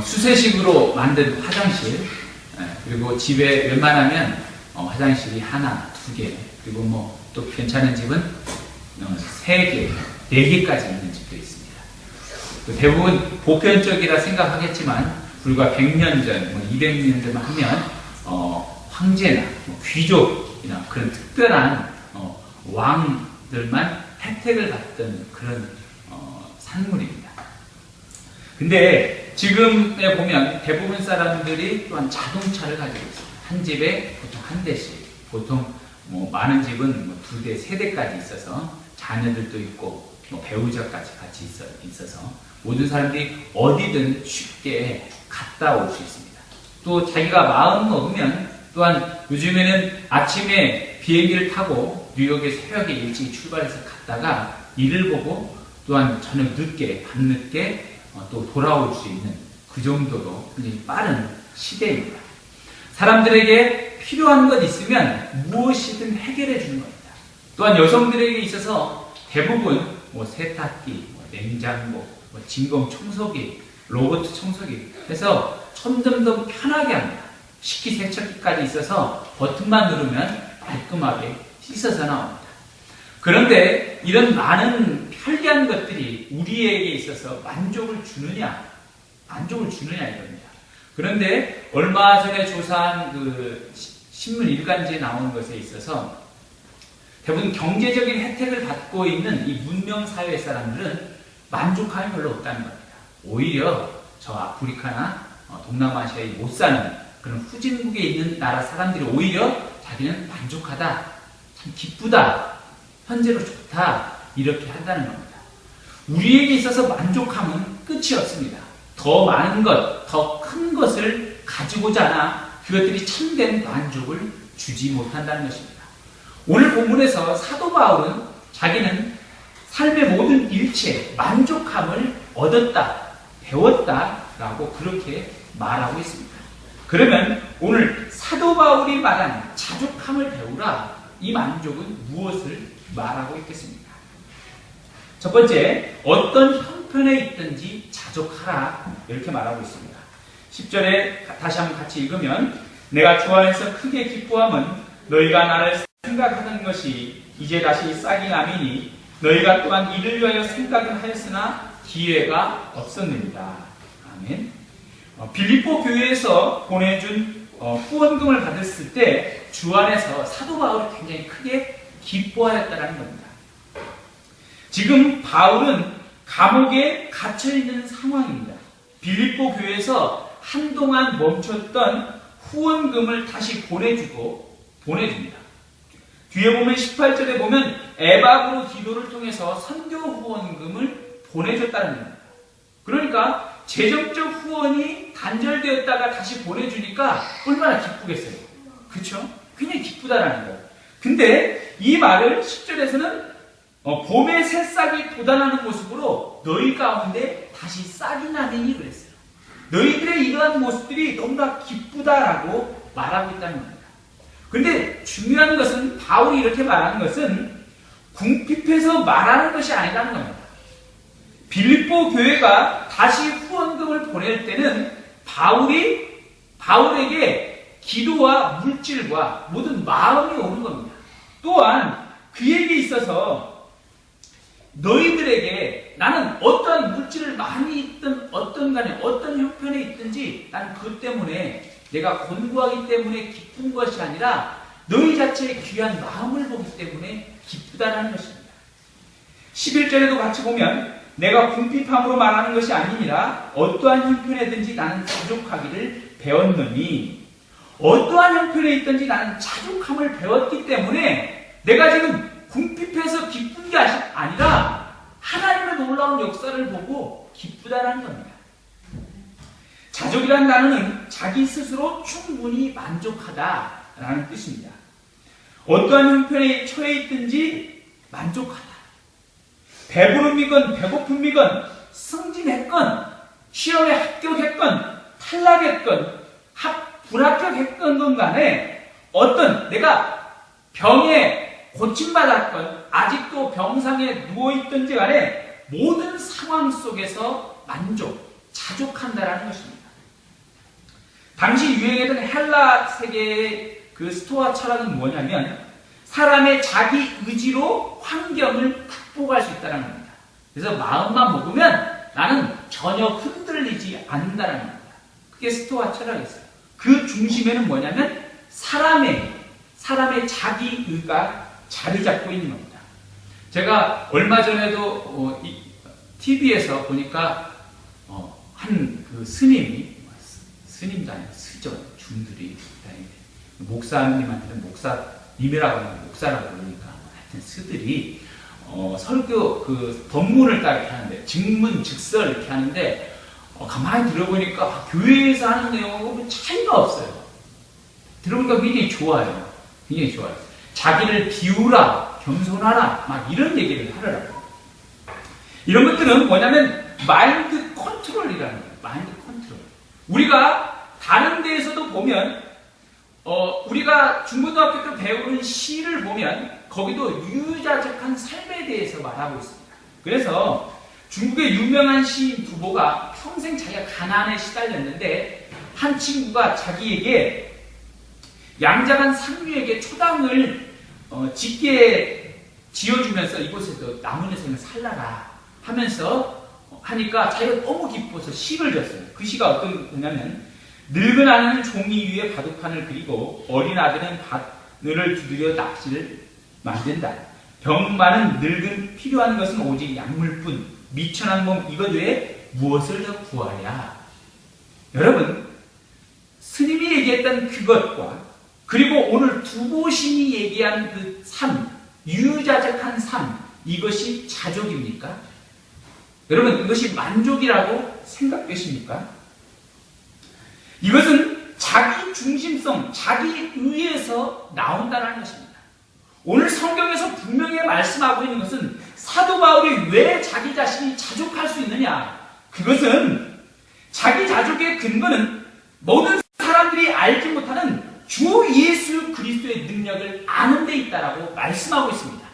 수세식으로 만든 화장실, 그리고 집에 웬만하면 화장실이 하나, 두 개, 그리고 뭐 또 괜찮은 집은 세 개, 네 개까지 있는 집도 있습니다. 대부분 보편적이라 생각하겠지만 불과 100년 전, 200년 전만 하면 황제나 귀족이나 그런 특별한 왕들만 혜택을 받던 그런 산물입니다. 근데 지금에 보면 대부분 사람들이 또한 자동차를 가지고 있습니다. 한 집에 보통 한 대씩, 보통 많은 집은 두 대, 세 대까지 있어서 자녀들도 있고 배우자까지 같이 있어서 모든 사람들이 어디든 쉽게 갔다 올 수 있습니다. 또 자기가 마음 먹으면 또한 요즘에는 아침에 비행기를 타고 뉴욕에 새벽에 일찍 출발해서 갔다가 일을 보고 또한 저녁 늦게, 밤늦게 또 돌아올 수 있는 그 정도로 굉장히 빠른 시대입니다. 사람들에게 필요한 것 있으면 무엇이든 해결해 주는 겁니다. 또한 여성들에게 있어서 대부분 세탁기, 냉장고, 진공 청소기, 로봇 청소기 해서 점점 더 편하게 합니다. 식기세척기까지 있어서 버튼만 누르면 깔끔하게 씻어서 나옵니다. 그런데 이런 많은 편리한 것들이 우리에게 있어서 만족을 주느냐 이겁니다. 그런데 얼마 전에 조사한 그 신문 일간지에 나온 것에 있어서 대부분 경제적인 혜택을 받고 있는 이 문명 사회 사람들은 만족감이 별로 없다는 겁니다. 오히려 저 아프리카나 동남아시아에 못 사는 그런 후진국에 있는 나라 사람들이 오히려 자기는 만족하다, 참 기쁘다, 현재로 좋다 이렇게 한다는 겁니다. 우리에게 있어서 만족함은 끝이 없습니다. 더 많은 것, 더 큰 것을 가지고자 하나 그것들이 참된 만족을 주지 못한다는 것입니다. 오늘 본문에서 사도 바울은 자기는 삶의 모든 일체에 만족함을 얻었다, 배웠다라고 그렇게 말하고 있습니다. 그러면 오늘 사도 바울이 말한 자족함을 배우라, 이 만족은 무엇을 말하고 있겠습니까? 첫 번째, 어떤 형편에 있든지 자족하라 이렇게 말하고 있습니다. 10절에 다시 한번 같이 읽으면 내가 주 안에서 크게 기뻐함은 너희가 나를 생각하던 것이 이제 다시 싹이 나미니 너희가 또한 이를 위하여 생각을 하였으나 기회가 없었느니라. 아멘. 빌립보 교회에서 보내준 후원금을 받았을 때 주 안에서 사도 바울이 굉장히 크게 기뻐하였다는 겁니다. 지금 바울은 감옥에 갇혀있는 상황입니다. 빌립보 교회에서 한동안 멈췄던 후원금을 다시 보내줍니다. 뒤에 보면 18절에 보면 에바브로 기도를 통해서 선교 후원금을 보내줬다는 겁니다. 그러니까 재정적 후원이 단절되었다가 다시 보내주니까 얼마나 기쁘겠어요. 그렇죠? 굉장히 기쁘다라는 거예요. 근데 이 말을 10절에서는 봄의 새싹이 돋아나는 모습으로 너희 가운데 다시 싹이 나느니 그랬어요. 너희들의 이러한 모습들이 너무나 기쁘다라고 말하고 있다는 겁니다. 근데 중요한 것은 바울이 이렇게 말하는 것은 궁핍해서 말하는 것이 아니라는 겁니다. 빌립보 교회가 다시 후원금을 보낼 때는 바울에게 기도와 물질과 모든 마음이 오는 겁니다. 또한 그에게 있어서 너희들에게 나는 어떠한 물질을 많이 있든 어떤 간에 어떤 형편에 있든지 나는 그것 때문에 내가 곤고하기 때문에 기쁜 것이 아니라 너희 자체의 귀한 마음을 보기 때문에 기쁘다라는 것입니다. 11절에도 같이 보면 내가 궁핍함으로 말하는 것이 아니니라 어떠한 형편에든지 나는 자족하기를 배웠노니 어떠한 형편에 있든지 나는 자족함을 배웠기 때문에 내가 지금 궁핍해서 기쁜 게 아니라 하나님의 놀라운 역사를 보고 기쁘다라는 겁니다. 자족이라는 단어는 자기 스스로 충분히 만족하다라는 뜻입니다. 어떠한 형편에 처해 있든지 만족하다. 배부름이건 배고픔이건 승진했건 시험에 합격했건 탈락했건 불합격했건 간에 어떤 내가 병에 고침받았건 아직도 병상에 누워있든지 간에 모든 상황 속에서 만족, 자족한다라는 것입니다. 당시 유행했던 헬라 세계의 그 스토아 철학은 뭐냐면 사람의 자기 의지로 환경을 극복할 수 있다는 겁니다. 그래서 마음만 먹으면 나는 전혀 흔들리지 않는다는 겁니다. 그게 스토아 철학이었어요. 그 중심에는 뭐냐면 사람의 자기의가 자리 잡고 있는 겁니다. 제가 얼마 전에도 TV에서 보니까 한 그 스님도 아니고 스죠. 중들이 목사님한테는 목사님이라고 하는 목사라고 그러니까 하여튼 스들이 설교 그 법문을 딱 이렇게 하는데 직문즉설 이렇게 하는데 가만히 들어보니까 교회에서 하는 내용하고 차이가 없어요. 들어보니까 굉장히 좋아요. 굉장히 좋아요. 자기를 비우라, 겸손하라, 막 이런 얘기를 하더라고요. 이런 것들은 뭐냐면 마인드 컨트롤이라는 거예요. 마인드 컨트롤. 우리가 다른 데에서도 보면 우리가 중고등학교 때 배우는 시를 보면 거기도 유자적한 삶에 대해서 말하고 있습니다. 그래서 중국의 유명한 시인 두보가 평생 자기가 가난에 시달렸는데 한 친구가 자기에게 양자간 상류에게 초당을 짓게 지어주면서 이곳에서 남은 인생을 살라라 하면서 하니까 자기가 너무 기뻐서 시를 졌어요. 그 시가 어떤 거냐면 늙은 아내는 종이 위에 바둑판을 그리고 어린 아들은 바늘을 두드려 낚시를 만든다. 병 많은 늙은 필요한 것은 오직 약물뿐 미천한 몸 이것 외에 무엇을 더 구하랴. 여러분 스님이 얘기했던 그것과 그리고 오늘 두보신이 얘기한 그 삶, 유자적한 삶 이것이 자족입니까? 여러분 이것이 만족이라고 생각되십니까? 이것은 자기 중심성, 자기 의에서 나온다는 것입니다. 오늘 성경에서 분명히 말씀하고 있는 것은 사도 바울이 왜 자기 자신이 자족할 수 있느냐? 그것은 자기 자족의 근거는 모든 사람들이 알지 못하는 주 예수 그리스도의 능력을 아는 데 있다라고 말씀하고 있습니다.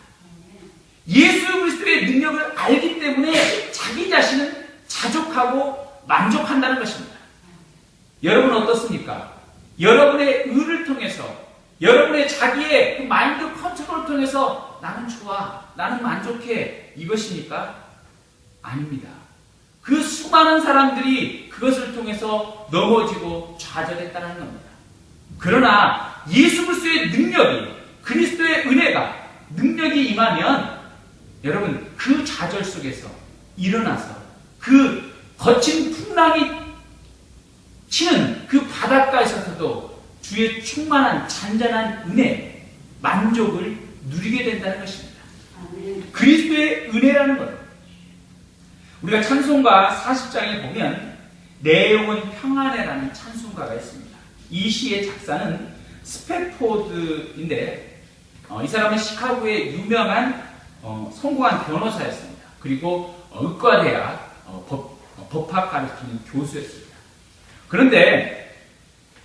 예수 그리스도의 능력을 알기 때문에 자기 자신은 자족하고 만족한다는 것입니다. 여러분 어떻습니까? 여러분의 의를 통해서 여러분의 자기의 그 마인드 컨트롤을 통해서 나는 좋아, 나는 만족해 이것입니까? 아닙니다. 그 수많은 사람들이 그것을 통해서 넘어지고 좌절했다는 겁니다. 그러나 예수 그리스도의 능력이 그리스도의 은혜가 능력이 임하면 여러분 그 좌절 속에서 일어나서 그 거친 풍랑이 치는 그 바닷가에서도 주의 충만한 잔잔한 은혜, 만족을 누리게 된다는 것입니다. 그리스도의 은혜라는 것. 우리가 찬송가 40장에 보면 내 영혼 평안해라는 찬송가가 있습니다. 이 시의 작사는 스패포드인데 이 사람은 시카고의 유명한 성공한 변호사였습니다. 그리고 의과대학 법학 가르치는 교수였습니다. 그런데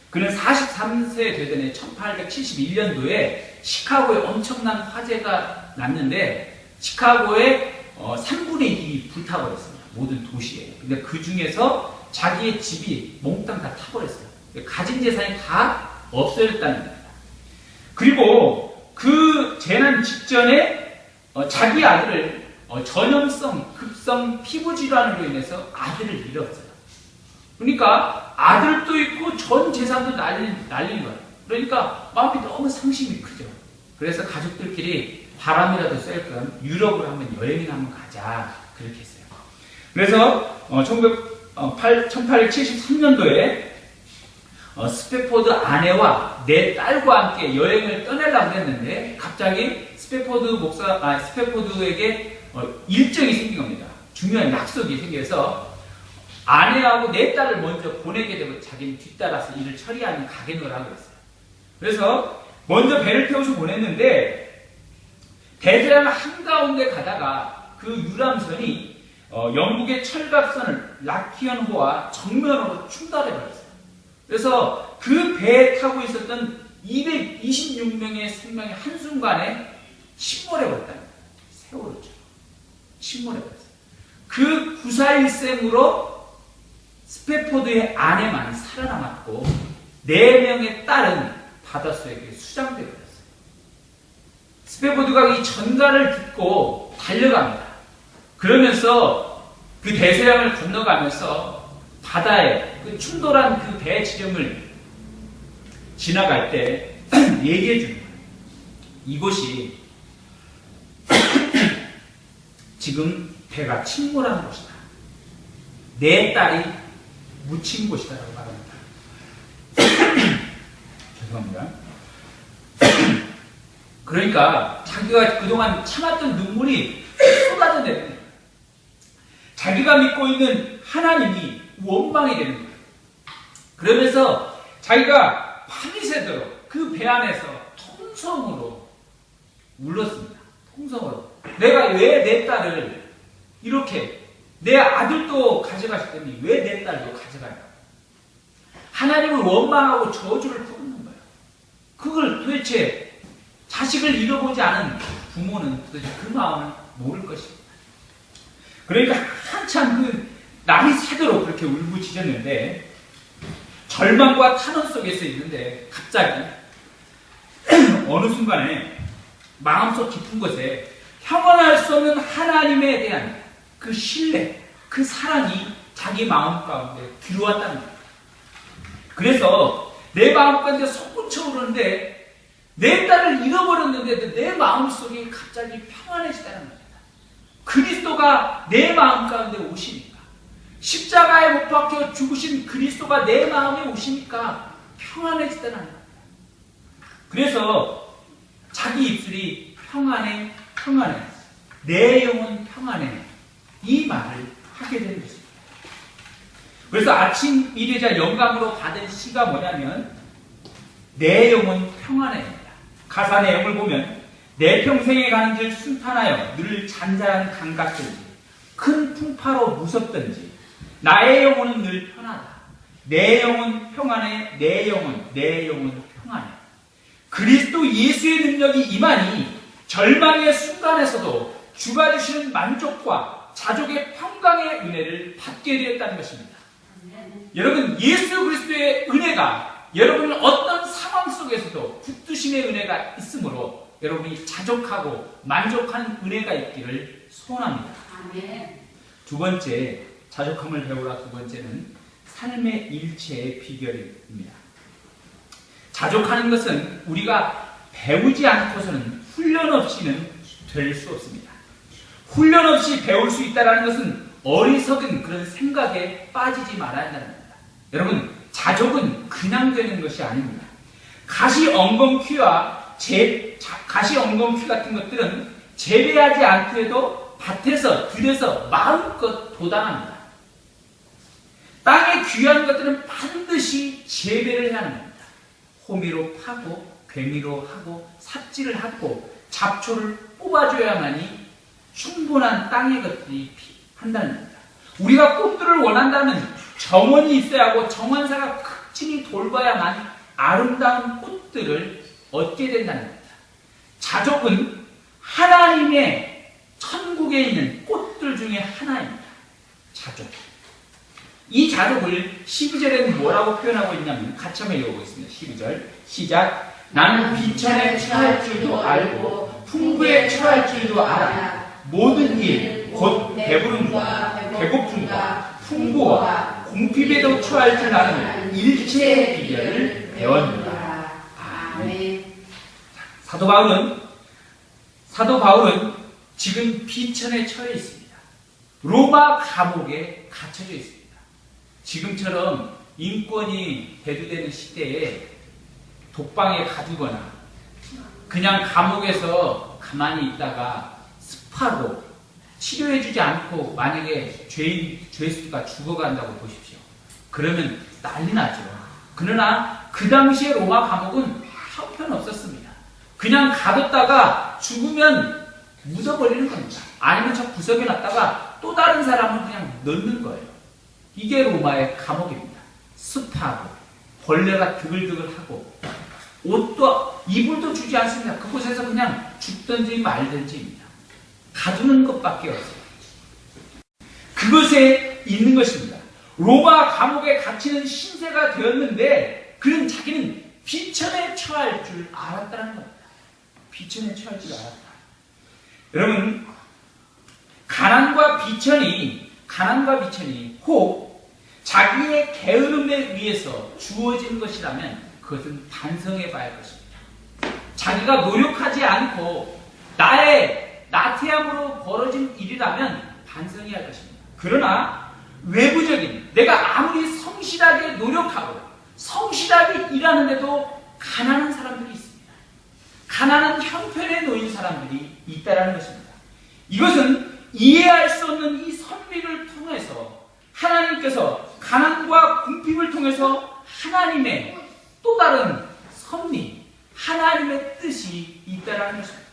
그는 43세 되던 해 1871년도에 시카고에 엄청난 화재가 났는데 시카고의 3분의 1이 불타버렸습니다. 모든 도시에. 근데 그 중에서 자기의 집이 몽땅 다 타버렸어요. 가진 재산이 다 없어졌다는 겁니다. 그리고 그 재난 직전에 자기 아들을 전염성 급성 피부 질환으로 인해서 아들을 잃었어요. 그러니까 아들도 있고 전 재산도 날린 거예요. 그러니까 마음이 너무 상심이 크죠. 그래서 가족들끼리 바람이라도 쐴 겸 유럽으로 한번 여행이나 한번 가자 그렇게 했어요. 그래서 1873년도에 스패포드 아내와 네 딸과 함께 여행을 떠나려고 했는데 갑자기 스패포드에게 일정이 생긴 겁니다. 중요한 약속이 생겨서 아내하고 네 딸을 먼저 보내게 되고 자기는 뒤따라서 일을 처리하는 가겐을 하고 있어요. 그래서 먼저 배를 태워서 보냈는데 대서양 한가운데 가다가 그 유람선이 영국의 철갑선을 락키언호와 정면으로 충돌해버렸어요. 그래서 그 배에 타고 있었던 226명의 생명이 한순간에 침몰해버렸다는 거예요. 세월호처럼 침몰해버렸어요. 그 구사일생으로 스페포드의 아내만 살아남았고 4명의 딸은 바닷속에 수장되어 버렸어요. 스페포드가 이 전가를 듣고 달려갑니다. 그러면서 그 대서양을 건너가면서 바다에 그 충돌한 그 배 지점을 지나갈 때 얘기해 주는 거예요. 이곳이 지금 배가 침몰한 곳이다. 내 딸이 묻힌 곳이다라고 말합니다. 죄송합니다. 그러니까 자기가 그동안 참았던 눈물이 쏟아져 내리는 거예요. 자기가 믿고 있는 하나님이 원망이 되는 거예요. 그러면서 자기가 밤새도록 그 배 안에서 통성으로 울었습니다. 통성으로. 내가 왜 내 딸을 이렇게 내 아들도 가져가셨더니 왜 내 딸도 가져가냐. 하나님을 원망하고 저주를 부르는 거예요. 그걸 도대체 자식을 잃어보지 않은 부모는 도대체 그 마음을 모를 것입니다. 그러니까 한참 그 날이 새도록 그렇게 울부짖었는데 절망과 탄원 속에서 있는데 갑자기 어느 순간에 마음속 깊은 곳에 형언할 수 없는 하나님에 대한 그 신뢰, 그 사랑이 자기 마음 가운데 들어왔다는 거예요. 그래서 내 마음 가운데 솟구쳐 오르는데 내 딸을 잃어버렸는데도 내 마음속이 갑자기 평안해지다는 겁니다. 그리스도가 내 마음 가운데 오시니까, 십자가에 못 박혀 죽으신 그리스도가 내 마음에 오시니까 평안해지다는 겁니다. 그래서 자기 입술이 평안해, 평안해, 내 영혼 평안해, 이 말을 하게 되는 것입니다. 그래서 아침 일회자 영감으로 받은 시가 뭐냐면 내 영혼 평안해입니다. 가사 내용을 보면 내 평생에 가는 길 순탄하여 늘 잔잔한 강 같든지 큰 풍파로 무섭든지 나의 영혼은 늘 편하다. 내 영혼 평안해, 내 영혼 평안해. 그리스도 예수의 능력이 임하니 절망의 순간에서도 주가 주시는 만족과 자족의 평강의 은혜를 받게 되었다는 것입니다. 여러분, 예수 그리스도의 은혜가 여러분은 어떤 상황 속에서도 붙드심의 은혜가 있으므로 여러분이 자족하고 만족하는 은혜가 있기를 소원합니다. 두 번째, 자족함을 배우라. 두 번째는 삶의 일체의 비결입니다. 자족하는 것은 우리가 배우지 않고서는 훈련 없이는 될 수 없습니다. 훈련 없이 배울 수 있다는 것은 어리석은 그런 생각에 빠지지 말아야 한다는 겁니다. 여러분, 자족은 그냥 되는 것이 아닙니다. 가시 엉겅퀴와 가시 엉겅퀴 같은 것들은 재배하지 않더라도 밭에서 들여서 마음껏 도당합니다. 땅에 귀한 것들은 반드시 재배를 해야 하는 겁니다. 호미로 파고 괴미로 하고 삽질을 하고 잡초를 뽑아줘야만이 충분한 땅의 것들이 한다는 겁니다. 우리가 꽃들을 원한다면 정원이 있어야 하고 정원사가 극진히 돌봐야만 아름다운 꽃들을 얻게 된다는 겁니다. 자족은 하나님의 천국에 있는 꽃들 중에 하나입니다. 자족. 이 자족을 12절에는 뭐라고 표현하고 있냐면 같이 한번 읽어보겠습니다. 12절 시작. 나는 비천에 처할 줄도 알고 풍부에 처할 줄도 알아. 모든 일 곧 배부름과 배고픔과 풍부와 궁핍에도 처할 줄 아는 일체의 비결을 배웠노라. 아멘. 사도 바울은 지금 비천에 처해 있습니다. 로마 감옥에 갇혀져 있습니다. 지금처럼 인권이 대두되는 시대에 독방에 가두거나 그냥 감옥에서 가만히 있다가 습하고 치료해주지 않고 만약에 죄수가 죽어간다고 보십시오. 그러면 난리 나죠. 그러나 그 당시에 로마 감옥은 형편없었습니다. 그냥 가뒀다가 죽으면 묻어버리는 겁니다. 아니면 저 구석에 놨다가 또 다른 사람을 그냥 넣는 거예요. 이게 로마의 감옥입니다. 습하고 벌레가 드글드글하고 옷도 이불도 주지 않습니다. 그곳에서 그냥 죽든지 말든지입니다. 가두는 것밖에 없어요. 그것에 있는 것입니다. 로마 감옥에 갇히는 신세가 되었는데 그는 자기는 비천에 처할 줄 알았다는 겁니다. 비천에 처할 줄 알았다. 여러분, 가난과 비천이 혹 자기의 게으름에 의해서 주어진 것이라면 그것은 반성해 봐야 할 것입니다. 자기가 노력하지 않고 나의 나태함으로 벌어진 일이라면 반성해야 할 것입니다. 그러나 외부적인 내가 아무리 성실하게 노력하고 성실하게 일하는데도 가난한 사람들이 있습니다. 가난한 형편에 놓인 사람들이 있다는 것입니다. 이것은 이해할 수 없는 이 선비를 통해서 하나님께서 가난과 궁핍을 통해서 하나님의 또 다른 섭리, 하나님의 뜻이 있다는 것입니다.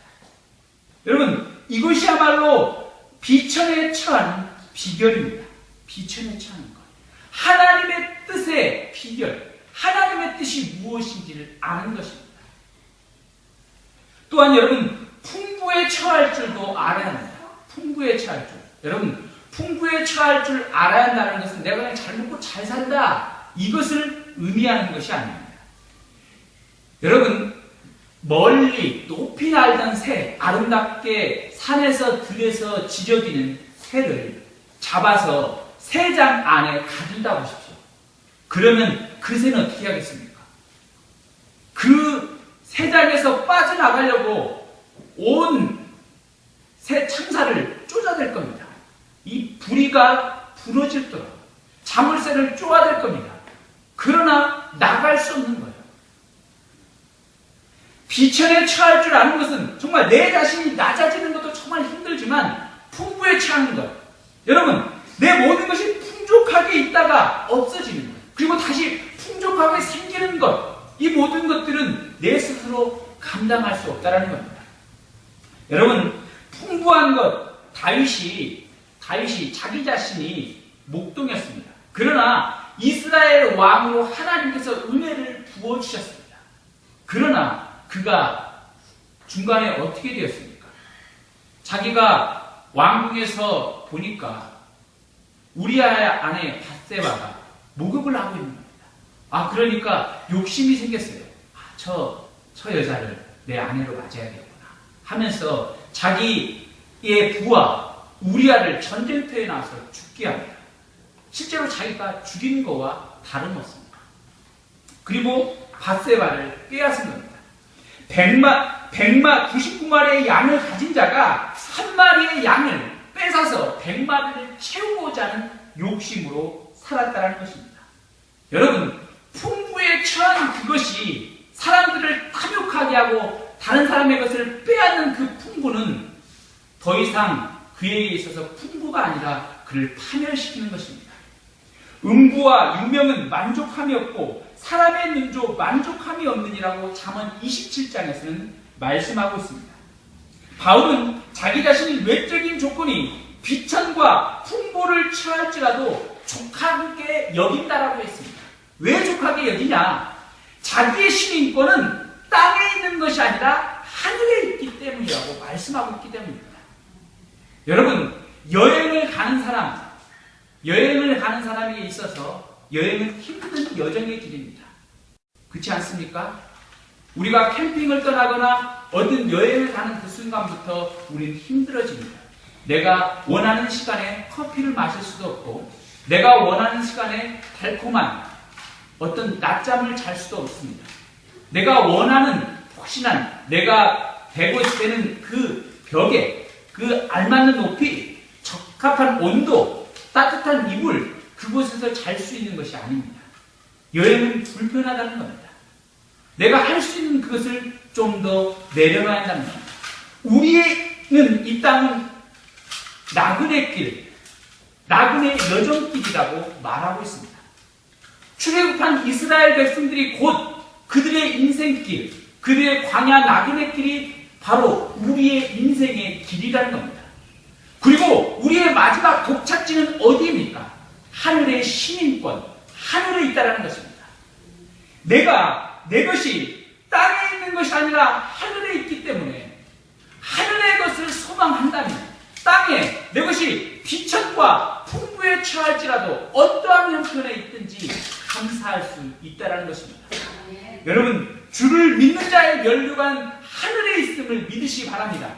여러분, 이것이야말로 비천에 처한 비결입니다. 비천에 처한 것. 하나님의 뜻의 비결, 하나님의 뜻이 무엇인지를 아는 것입니다. 또한 여러분, 풍부에 처할 줄도 알아야 합니다. 풍부에 처할 줄. 여러분, 풍부에 처할 줄 알아야 한다는 것은 내가 그냥 잘 먹고 잘 산다, 이것을 의미하는 것이 아닙니다. 여러분, 멀리 높이 날던 새, 아름답게 산에서 들에서 지저귀는 새를 잡아서 새장 안에 가둔다 보십시오. 그러면 그 새는 어떻게 하겠습니까? 그 새장에서 빠져나가려고 온 새 창사를 쫓아낼 겁니다. 이 부리가 부러질도록 자물쇠를 쪼아댈 겁니다. 그러나 나갈 수 없는 거예요. 비천에 처할 줄 아는 것은 정말 내 자신이 낮아지는 것도 정말 힘들지만 풍부에 처하는 것. 여러분, 내 모든 것이 풍족하게 있다가 없어지는 것. 그리고 다시 풍족하게 생기는 것. 이 모든 것들은 내 스스로 감당할 수 없다는 겁니다. 여러분, 풍부한 것, 다윗이 자기 자신이 목동이었습니다. 그러나 이스라엘 왕으로 하나님께서 은혜를 부어주셨습니다. 그러나 그가 중간에 어떻게 되었습니까? 자기가 왕궁에서 보니까 우리아의 아내 밧세바가 목욕을 하고 있는 겁니다. 그러니까 욕심이 생겼어요. 저 여자를 내 아내로 맞아야겠구나 하면서 자기의 부하 우리아를 전쟁터에 나와서 죽게 합니다. 실제로 자기가 죽인 거와 다름없습니다. 그리고 밧세바를 빼앗은 겁니다. 99마리의 양을 가진 자가 한 마리의 양을 뺏어서 100마리를 채우고자 하는 욕심으로 살았다는 것입니다. 여러분, 풍부에 처한 그것이 사람들을 탐욕하게 하고 다른 사람의 것을 빼앗는 그 풍부는 더 이상 그에게 있어서 풍부가 아니라 그를 파멸시키는 것입니다. 음부와 유명은 만족함이 없고 사람의 능조 만족함이 없느니라고 잠언 27장에서는 말씀하고 있습니다. 바울은 자기 자신의 외적인 조건이 비천과 풍부를 처할지라도 족하게 여긴다라고 했습니다. 왜 족하게 여기냐? 자기의 신인권은 땅에 있는 것이 아니라 하늘에 있기 때문이라고 말씀하고 있기 때문입니다. 여러분, 여행을 가는 사람에게 있어서 여행은 힘든 여정의 길입니다. 그렇지 않습니까? 우리가 캠핑을 떠나거나 어떤 여행을 가는 그 순간부터 우리는 힘들어집니다. 내가 원하는 시간에 커피를 마실 수도 없고 내가 원하는 시간에 달콤한 어떤 낮잠을 잘 수도 없습니다. 내가 원하는 폭신한 내가 베고 되는 그 벽에 그 알맞는 높이, 적합한 온도, 따뜻한 이불, 그곳에서 잘 수 있는 것이 아닙니다. 여행은 불편하다는 겁니다. 내가 할 수 있는 그것을 좀 더 내려놔야 한다는 겁니다. 우리는 이 땅은 나그네 길, 나그네 여정길이라고 말하고 있습니다. 출애굽한 이스라엘 백성들이 곧 그들의 인생길, 그들의 광야 나그네 길이 바로 우리의 인생의 길이라는 겁니다. 그리고 우리의 마지막 도착지는 어디입니까? 하늘의 시민권, 하늘에 있다는 것입니다. 내 것이 땅에 있는 것이 아니라 하늘에 있기 때문에 하늘의 것을 소망한다면, 땅에 내 것이 비천과 풍부에 처할지라도 어떠한 형편에 있든지 감사할 수 있다라는 것입니다. 여러분, 주를 믿는 자의 면류관 하늘에 있음을 믿으시기 바랍니다.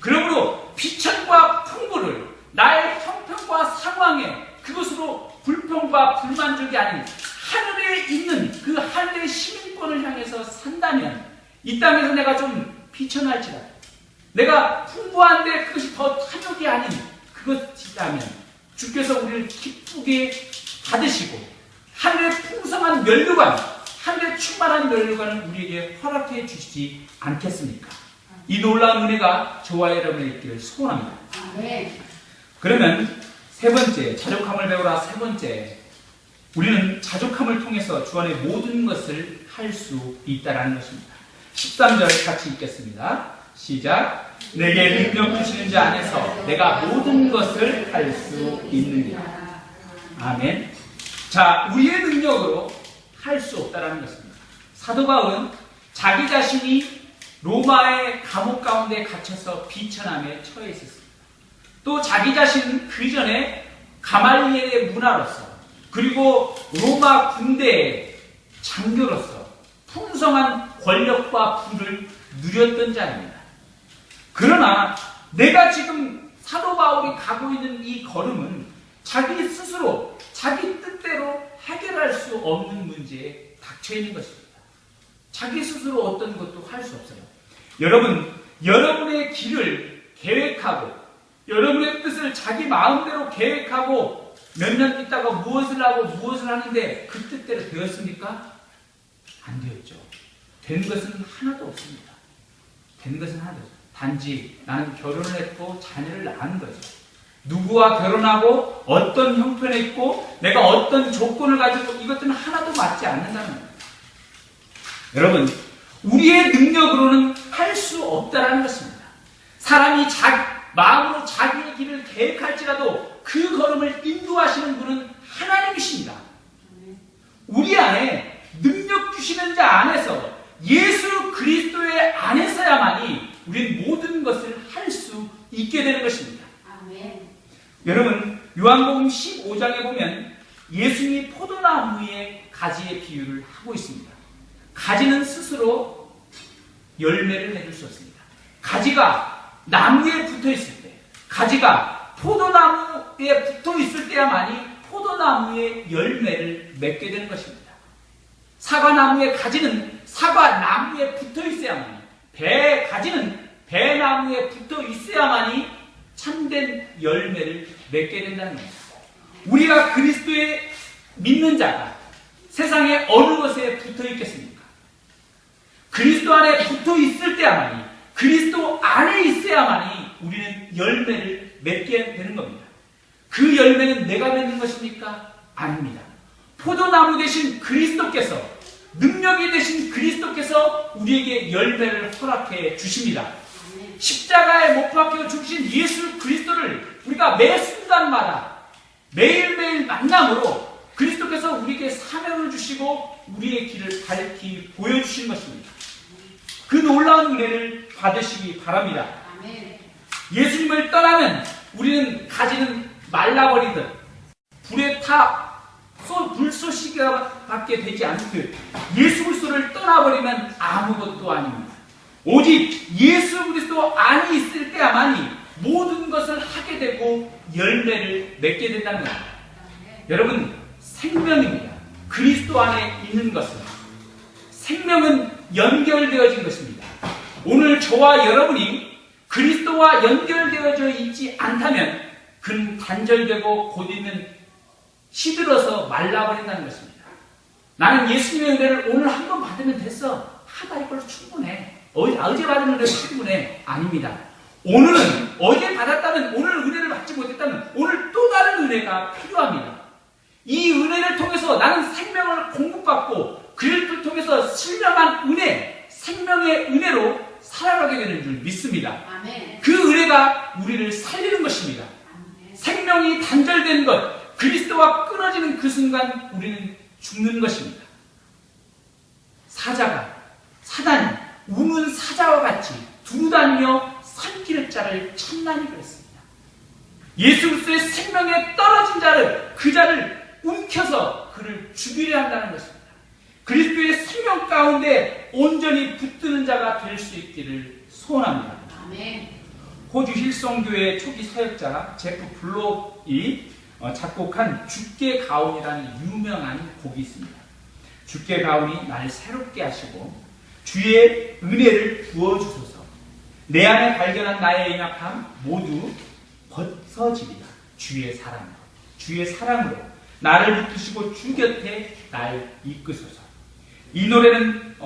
그러므로 비천과 풍부를 나의 형편과 상황에 그것으로 불평과 불만족이 아닌 하늘에 있는 그 하늘의 시민권을 향해서 산다면 이 땅에서 내가 좀 비천할지라도 내가 풍부한데 그것이 더 탐욕이 아닌 그것이라면 주께서 우리를 기쁘게 받으시고 하늘의 풍성한 면류관, 하늘의 충만한 면류관을 우리에게 허락해 주시지 않겠습니까? 이 놀라운 은혜가 저와 여러분에 있기를 소원합니다. 그러면 세 번째, 자족함을 배우라. 세 번째, 우리는 자족함을 통해서 주 안에 모든 것을 할 수 있다는 것입니다. 13절 같이 읽겠습니다. 시작. 내게 능력 주시는 자 안에서 내가 모든 것을 할 수 있느니라. 아멘. 자, 우리의 능력으로 할 수 없다는 것입니다. 사도 바울은 자기 자신이 로마의 감옥 가운데 갇혀서 비천함에 처해 있었습니다. 또 자기 자신은 그 전에 가말리엘의 문화로서 그리고 로마 군대의 장교로서 풍성한 권력과 부를 누렸던 자입니다. 그러나 내가 지금 사도 바울이 가고 있는 이 걸음은 자기 스스로 자기 뜻대로 해결할 수 없는 문제에 닥쳐 있는 것입니다. 자기 스스로 어떤 것도 할 수 없어요. 여러분, 여러분의 길을 계획하고 여러분의 뜻을 자기 마음대로 계획하고 몇 년 있다가 무엇을 하고 무엇을 하는데 그 뜻대로 되었습니까? 안 되었죠. 된 것은 하나도 없습니다. 된 것은 하나도 없습니다. 단지 나는 결혼을 했고 자녀를 낳은 거죠. 누구와 결혼하고 어떤 형편에 있고 내가 어떤 조건을 가지고 이것들은 하나도 맞지 않는다는 거예요. 여러분, 우리의 능력으로는 할 수 없다는 것입니다. 사람이 마음으로 자기의 길을 계획할지라도 그 걸음을 인도하시는 분은 하나님이십니다. 우리 안에 능력 주시는 자 안에서 예수 그리스도의 안에서야만이 우리는 모든 것을 할 수 있게 되는 것입니다. 아멘. 여러분, 요한복음 15장에 보면 예수님이 포도나무의 가지의 비유를 하고 있습니다. 가지는 스스로 열매를 맺을 수 없습니다. 가지가 나무에 붙어 있을 때, 가지가 포도나무에 붙어 있을 때야만이 포도나무의 열매를 맺게 되는 것입니다. 사과나무의 가지는 사과나무에 붙어 있어야만이, 배 가지는 배나무에 붙어 있어야만이 참된 열매를 맺게 된다는 겁니다. 우리가 그리스도의 믿는 자가 세상에 어느 것에 붙어 있겠습니까? 그리스도 안에 붙어 있을 때야만이, 그리스도 안에 있어야만이 우리는 열매를 맺게 되는 겁니다. 그 열매는 내가 맺는 것입니까? 아닙니다. 포도나무 대신 그리스도께서, 능력이 되신 그리스도께서 우리에게 열매를 허락해 주십니다. 십자가에 못 박혀 죽으신 예수 그리스도를 우리가 매 순간마다 매일매일 만남으로 그리스도께서 우리에게 사명을 주시고 우리의 길을 밝히 보여주신 것입니다. 그 놀라운 은혜를 받으시기 바랍니다. 예수님을 떠나면 우리는 가지는 말라버리듯 불에 타 불쏘시개가 밖에 되지 않듯 예수 그리스도를 떠나버리면 아무것도 아닙니다. 오직 예수 그리스도 안에 있을 때야만이 모든 것을 하게 되고 열매를 맺게 된다는 겁니다. 여러분, 생명입니다. 그리스도 안에 있는 것은 생명은 연결되어진 것입니다. 오늘 저와 여러분이 그리스도와 연결되어져 있지 않다면 그는 단절되고 곧 있는 시들어서 말라버린다는 것입니다. 나는 예수님의 은혜를 오늘 한 번 받으면 됐어. 하다 이걸로 충분해. 어제 받은 은혜로 충분해. 아닙니다. 오늘은 어제 받았다면, 오늘 은혜를 받지 못했다면 오늘 또 다른 은혜가 필요합니다. 이 은혜를 통해서 나는 생명을 공급받고 그를 통해서 신령한 은혜, 생명의 은혜로 살아가게 되는 줄 믿습니다. 아멘. 그 은혜가 우리를 살리는 것입니다. 아멘. 생명이 단절된 것, 그리스도와 끊어지는 그 순간 우리는 죽는 것입니다. 사단이 우는 사자와 같이 두루다니며 삼킬 자를 천만이 그랬습니다. 예수 그리스도의 생명에 떨어진 자를, 그 자를 움켜서 그를 죽이려 한다는 것입니다. 그리스도의 생명 가운데 온전히 붙드는 자가 될 수 있기를 소원합니다. 아멘. 호주 힐송교회 초기 사역자 제프 블록이 작곡한 주께 가온이라는 유명한 곡이 있습니다. 주께 가온이 나를 새롭게 하시고 주의 은혜를 부어주소서. 내 안에 발견한 나의 연약함 모두 벗어지리라. 주의 사랑으로 나를 붙드시고 주 곁에 날 이끄소서. 이 노래는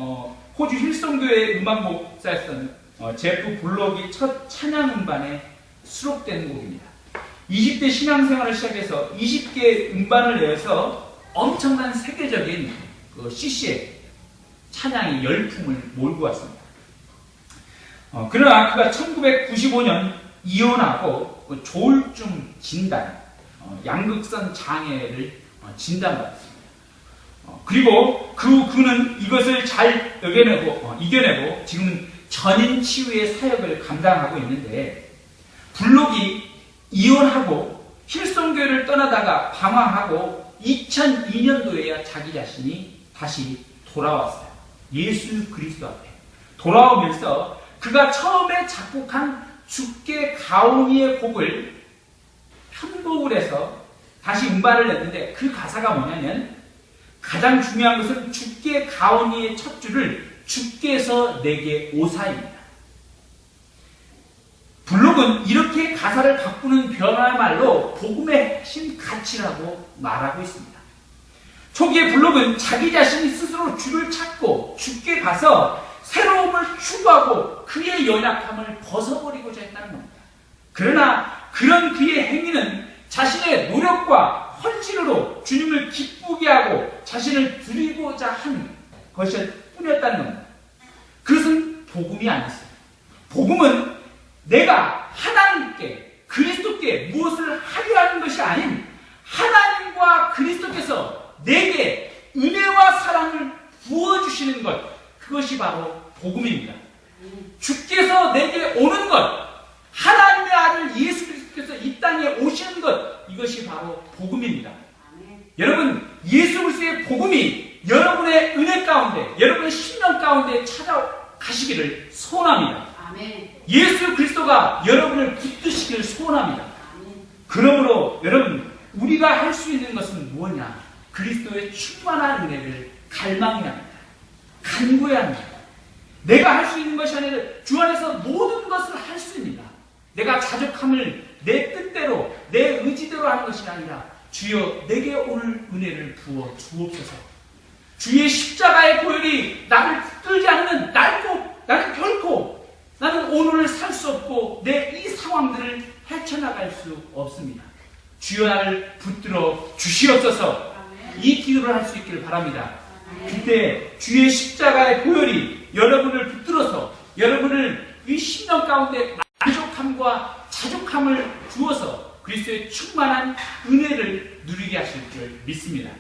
호주 힐송교회 음악 목사였던 제프 블록이 첫 찬양 음반에 수록된 곡입니다. 20대 신앙생활을 시작해서 20개 음반을 내서 엄청난 세계적인 CC의 찬양의 열풍을 몰고 왔습니다. 그러나 그가 1995년 이혼하고 조울증 진단, 양극선 장애를 진단받았습니다. 그리고 그는 이것을 잘 이겨내고 지금은 전인 치유의 사역을 감당하고 있는데, 블록이 이혼하고 힐송교회를 떠나다가 방황하고 2002년도에야 자기 자신이 다시 돌아왔어요. 예수 그리스도 앞에 돌아오면서 그가 처음에 작곡한 주께 가오니의 곡을 편곡을 해서 다시 음반을 냈는데, 그 가사가 뭐냐면, 가장 중요한 것은 주께 가오니의 첫 줄을 주께서 내게 오사입니다. 블록은 이렇게 가사를 바꾸는 변화야말로 복음의 핵심 가치라고 말하고 있습니다. 초기에 블록은 자기 자신이 스스로 주를 찾고 주께 가서 새로움을 추구하고 그의 연약함을 벗어버리고자 했다는 겁니다. 그러나 그런 그의 행위는 자신의 노력과 헌신으로 주님을 기쁘게 하고 자신을 드리고자 한 것일 뿐이었다는 겁니다. 그것은 복음이 아니었어요. 복음은 내가 하나님께, 그리스도께 무엇을 하려 하는 것이 아닌, 하나님과 그리스도께서 내게 은혜와 사랑을 부어주시는 것, 그것이 바로 복음입니다. 주께서 내게 오는 것, 하나님의 아들 예수 그리스도께서 이 땅에 오시는 것, 이것이 바로 복음입니다. 여러분, 예수 그리스도의 복음이 여러분의 은혜 가운데, 여러분의 심령 가운데 찾아가시기를 소원합니다. 예수 그리스도가 여러분을 붙드시기를 소원합니다. 그러므로 여러분, 우리가 할 수 있는 것은 무엇이냐? 그리스도의 충만한 은혜를 갈망해야 합니다. 간구해야 합니다. 내가 할 수 있는 것이 아니라 주 안에서 모든 것을 할 수 있습니다. 내가 자족함을 내 뜻대로, 내 의지대로 하는 것이 아니라, 주여 내게 오늘 은혜를 부어 주옵소서. 주의 십자가의 보혈이 나를 붙들지 않는 나는 결코 나는 오늘을 살 수 없고 내 이 상황들을 헤쳐나갈 수 없습니다. 주여 나를 붙들어 주시옵소서. 이 기도를 할 수 있기를 바랍니다. 그때 주의 십자가의 보혈이 여러분을 붙들어서 여러분을 이 심령 가운데 만족함과 자족함을 주어서 그리스도의 충만한 은혜를 누리게 하실 줄 믿습니다.